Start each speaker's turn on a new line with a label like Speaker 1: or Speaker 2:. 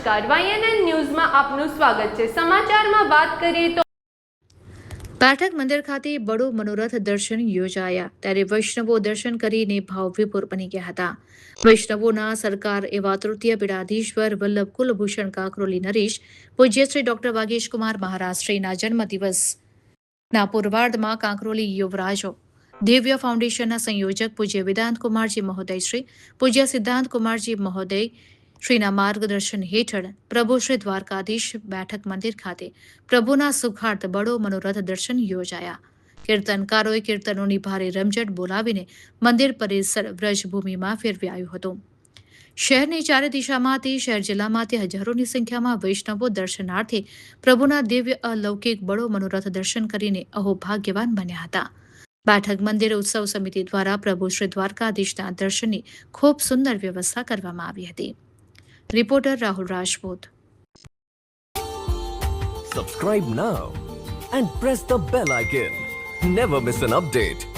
Speaker 1: નમસ્કાર, YNN ન્યૂઝમાં આપનું સ્વાગત છે। સમાચારમાં વાત કરીએ તો
Speaker 2: પાઠક મંદિર ખાતે બડો મનોરથ દર્શન યોજાયા ત્યારે વૈષ્ણવો દર્શન કરીને ભાવવિભોર બની ગયા હતા। વૈષ્ણવોના સરકાર એવા તૃતીય પીડાધીશ્વર વલ્લભ કુલભૂષણ કાકરોલી નરેશ પૂજ્ય શ્રી ડોક્ટર વાગેશકુમાર મહારાજ શ્રીના જન્મદિવસના પૂર્વાર્ધમાં કાંકરોલી યુવરાજો દિવ્ય ફાઉન્ડેશનના સંયોજક પૂજ્ય વેદાંત કુમારજી મહોદય શ્રી પૂજ્ય સિદ્ધાંત કુમારજી મહોદય શ્રીના માર્ગદર્શન હેઠળ પ્રભુ શ્રી દ્વારકાધીશ બેઠક મંદિર ખાતે પ્રભુના સુખાર્થ બડો મનોરથ દર્શન યોજાયા। કીર્તનકારોએ કીર્તનોની ભારે રમઝટ બોલાવીને મંદિર પરિસર વ્રજભૂમિમાં ફેરવાયું હતું। શહેરની ચારે દિશામાંથી શહેર જિલ્લામાંથી હજારોની સંખ્યામાં વૈષ્ણવો દર્શનાર્થે પ્રભુના દિવ્ય અલૌકિક બડો મનોરથ દર્શન કરીને અહોભાગ્યવાન બન્યા હતા। બેઠક મંદિર ઉત્સવ સમિતિ દ્વારા પ્રભુ શ્રી દ્વારકાધીશના દર્શનની ખૂબ સુંદર વ્યવસ્થા કરવામાં આવી હતી। Reporter Rahul Rajput.
Speaker 3: Subscribe now and press the bell icon. Never miss an update.